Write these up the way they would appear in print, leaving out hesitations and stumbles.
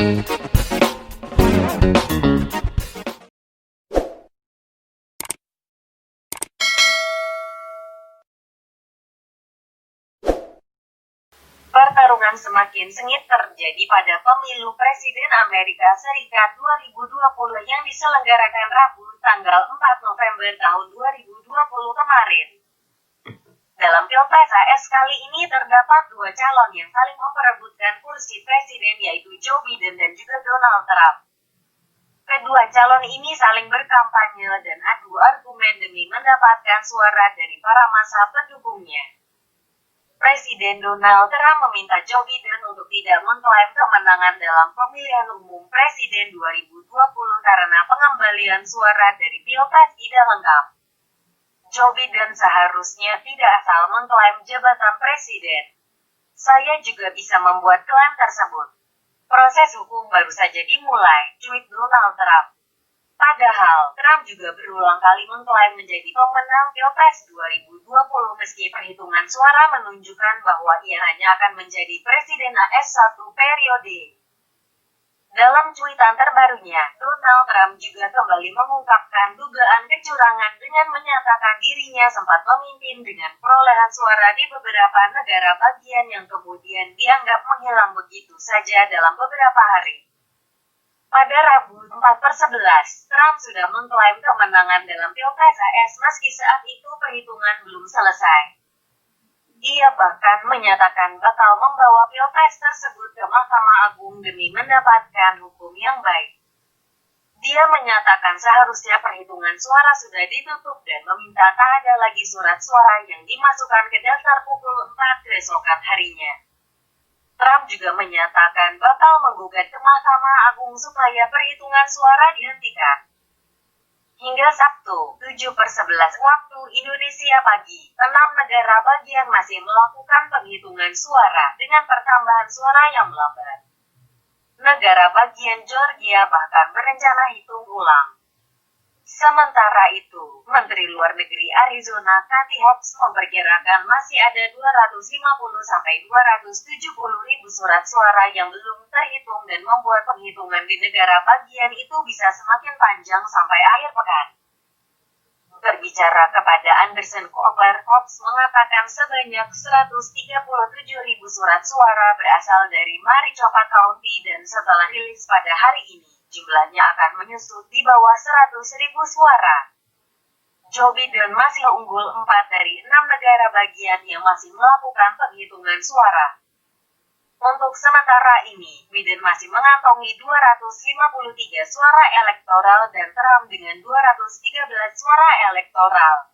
Pertarungan semakin sengit terjadi pada pemilu Presiden Amerika Serikat 2020 yang diselenggarakan Rabu, tanggal 4 November tahun 2020 kemarin. Dalam Pilpres AS kali ini terdapat dua calon yang saling memperebutkan kursi presiden, yaitu Joe Biden dan juga Donald Trump. Kedua calon ini saling berkampanye dan adu argumen demi mendapatkan suara dari para massa pendukungnya. Presiden Donald Trump meminta Joe Biden untuk tidak mengklaim kemenangan dalam pemilihan umum presiden 2020 karena pengembalian suara dari Pilpres tidak lengkap. Joe Biden seharusnya tidak asal mengklaim jabatan presiden. Saya juga bisa membuat klaim tersebut. Proses hukum baru saja dimulai, tweet Donald Trump. Padahal, Trump juga berulang kali mengklaim menjadi pemenang Pilpres 2020 meski perhitungan suara menunjukkan bahwa ia hanya akan menjadi presiden AS satu periode. Dalam cuitan terbarunya, Donald Trump juga kembali mengungkapkan dugaan kecurangan dengan menyatakan dirinya sempat memimpin dengan perolehan suara di beberapa negara bagian yang kemudian dianggap menghilang begitu saja dalam beberapa hari. Pada Rabu 4/11, Trump sudah mengklaim kemenangan dalam Pilpres AS meski saat itu perhitungan belum selesai. Ia bahkan menyatakan bakal membawa Pilpres tersebut ke Mahkamah Agung demi mendapatkan hukum yang baik. Dia menyatakan seharusnya perhitungan suara sudah ditutup dan meminta tak ada lagi surat suara yang dimasukkan ke daftar pukul 4 keesokan harinya. Trump juga menyatakan bakal menggugat ke Mahkamah Agung supaya perhitungan suara dihentikan. Hingga Sabtu, 7/11 waktu Indonesia pagi, 6 negara bagian masih melakukan penghitungan suara dengan pertambahan suara yang melambat. Negara bagian Georgia bahkan berencana hitung ulang. Sementara itu, Menteri Luar Negeri Arizona Kathy Hobbs memperkirakan masih ada 250-270 ribu surat suara yang belum terhitung dan membuat penghitungan di negara bagian itu bisa semakin panjang sampai akhir pekan. Berbicara kepada Anderson Cooper, Hobbs mengatakan sebanyak 137 ribu surat suara berasal dari Maricopa County dan setelah rilis pada hari ini, jumlahnya akan menyusut di bawah 100 ribu suara. Joe Biden masih unggul 4 dari 6 negara bagian yang masih melakukan penghitungan suara. Untuk sementara ini, Biden masih mengantongi 253 suara elektoral dan Trump dengan 213 suara elektoral.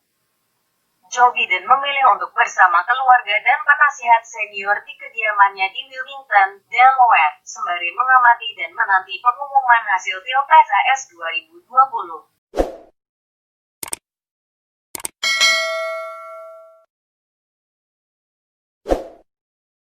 Joe Biden memilih untuk bersama keluarga dan penasihat senior di kediamannya di Wilmington, Delaware, sembari mengamati dan menanti pengumuman hasil Pilpres AS 2020.